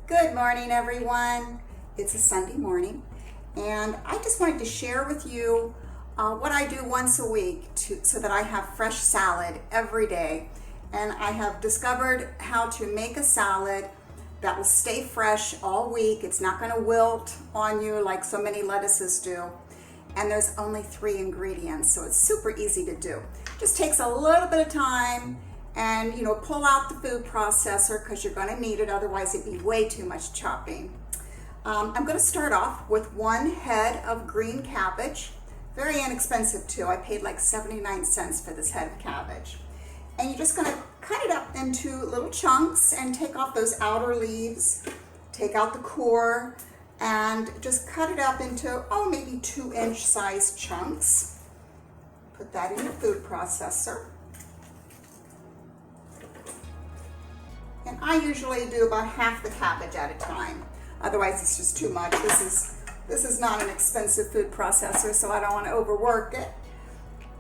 Good morning, everyone. It's a Sunday morning, and I just wanted to share with you what I do once a week so that I have fresh salad every day. And I have discovered how to make a salad that will stay fresh all week. It's not going to wilt on you like so many lettuces do. And there's only 3 ingredients, so it's super easy to do. Just takes a little bit of time. And pull out the food processor because you're going to need it, otherwise it'd be way too much chopping. I'm going to start off with 1 head of green cabbage. Very inexpensive too. I paid like 79 cents for this head of cabbage. And you're just going to cut it up into little chunks and take off those outer leaves, take out the core, and just cut it up into maybe 2-inch size chunks. Put that in your food processor. And I usually do about half the cabbage at a time. Otherwise, it's just too much. This is not an expensive food processor, so I don't want to overwork it.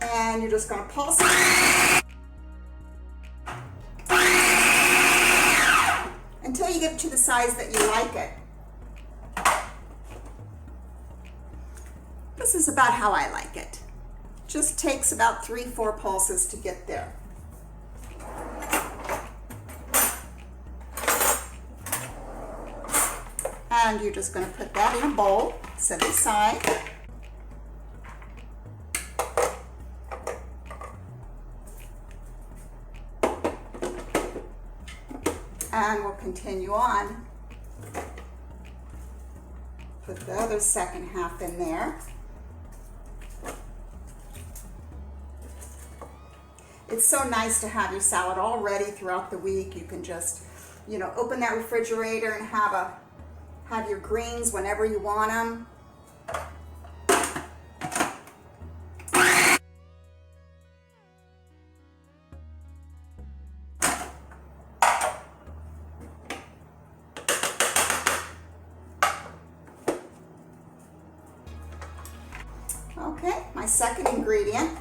And you're just going to pulse it until you get to the size that you like it. This is about how I like it. Just takes about 3-4 pulses to get there. And you're just going to put that in a bowl, set it aside. And we'll continue on. Put the other second half in there. It's so nice to have your salad all ready throughout the week. You can just, open that refrigerator and have your greens whenever you want them. Okay, my second ingredient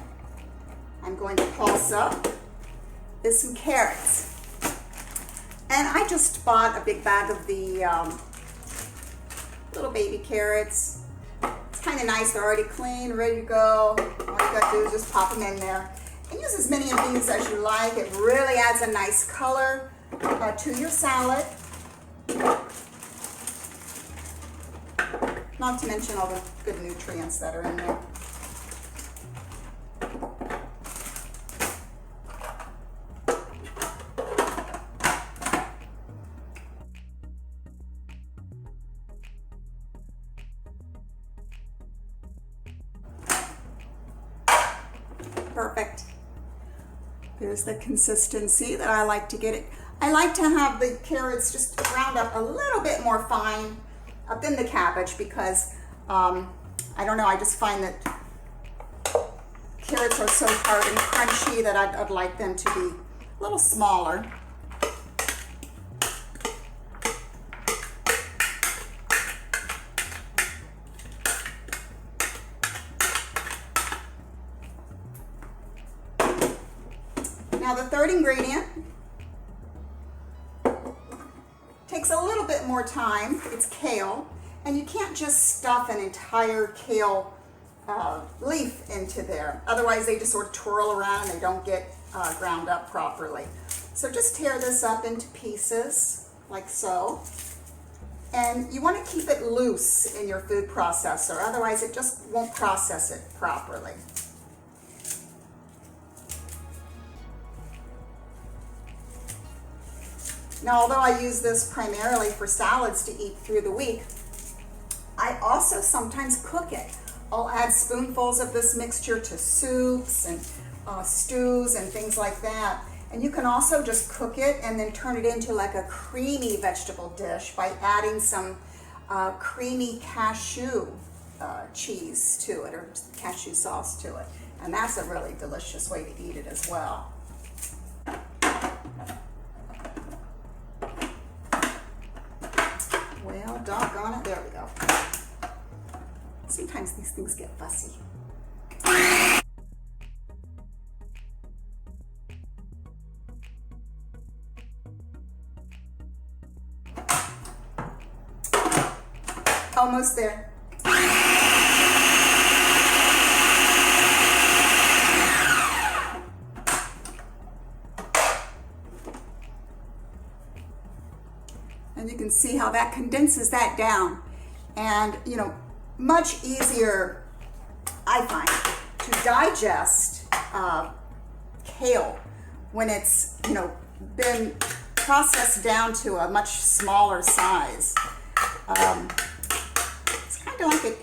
I'm going to pulse up is some carrots. And I just bought a big bag of the little baby carrots. It's kind of nice. They're already clean, ready to go. All you got to do is just pop them in there. And use as many of these as you like. It really adds a nice color to your salad. Not to mention all the good nutrients that are in there. Perfect. There's the consistency that I like to get it. I like to have the carrots just ground up a little bit more fine up in the cabbage because, I don't know, I just find that carrots are so hard and crunchy that I'd like them to be a little smaller. Now the third ingredient takes a little bit more time. It's kale, and you can't just stuff an entire kale leaf into there. Otherwise they just sort of twirl around and they don't get ground up properly. So just tear this up into pieces like so. And you want to keep it loose in your food processor, otherwise it just won't process it properly. Now, although I use this primarily for salads to eat through the week, I also sometimes cook it. I'll add spoonfuls of this mixture to soups and stews and things like that. And you can also just cook it and then turn it into like a creamy vegetable dish by adding some creamy cashew cheese to it, or cashew sauce to it. And that's a really delicious way to eat it as well. Well, doggone it, there we go. Sometimes these things get fussy. Almost there. And you can see how that condenses that down. And, you know, much easier, I find, to digest kale when it's, you know, been processed down to a much smaller size. It's kind of like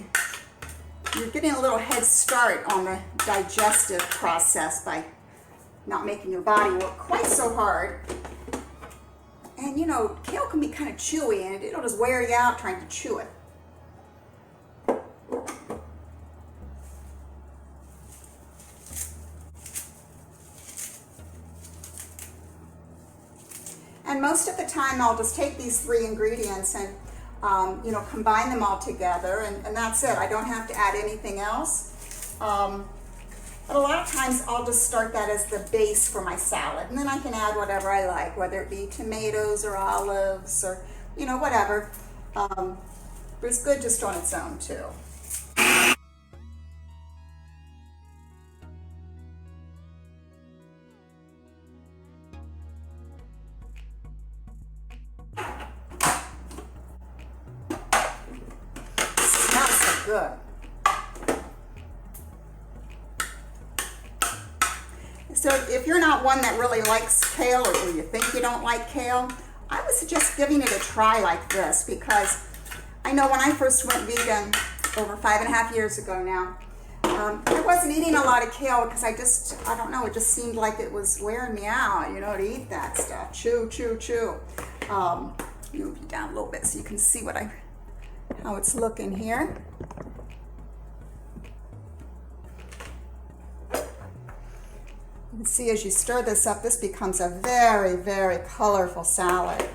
you're getting a little head start on the digestive process by not making your body work quite so hard. And you know, kale can be kind of chewy and it'll just wear you out trying to chew it. And most of the time I'll just take these 3 ingredients and you know, combine them all together, and that's it. I don't have to add anything else. But a lot of times I'll just start that as the base for my salad, and then I can add whatever I like, whether it be tomatoes or olives or, you know, whatever. But it's good just on its own too. Smells so good. So if you're not one that really likes kale, or you think you don't like kale, I would suggest giving it a try like this, because I know when I first went vegan over 5.5 years ago now, I wasn't eating a lot of kale because I don't know, it just seemed like it was wearing me out, you know, to eat that stuff. Chew, chew, chew. Move you down a little bit so you can see how it's looking here. You can see as you stir this up, this becomes a very, very colorful salad.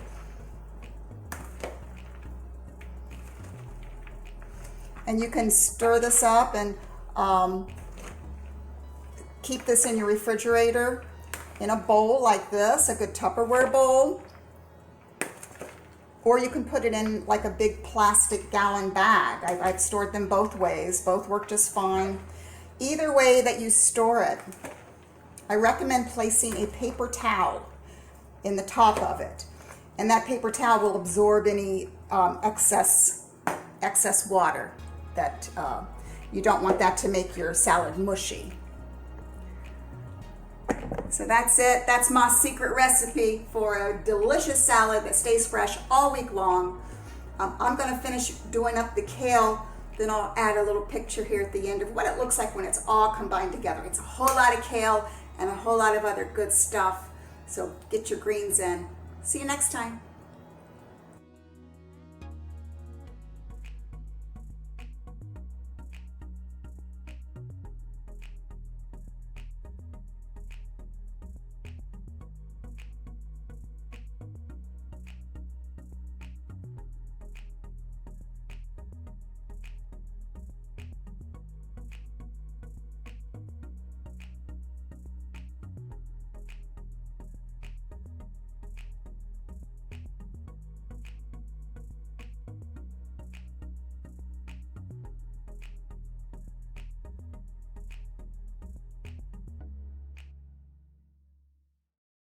And you can stir this up and keep this in your refrigerator in a bowl like this, a good Tupperware bowl. Or you can put it in like a big plastic gallon bag. I've stored them both ways. Both work just fine. Either way that you store it, I recommend placing a paper towel in the top of it. And that paper towel will absorb any excess water that you don't want that to make your salad mushy. So that's it. That's my secret recipe for a delicious salad that stays fresh all week long. I'm going to finish doing up the kale, then I'll add a little picture here at the end of what it looks like when it's all combined together. It's a whole lot of kale and a whole lot of other good stuff. So get your greens in. See you next time.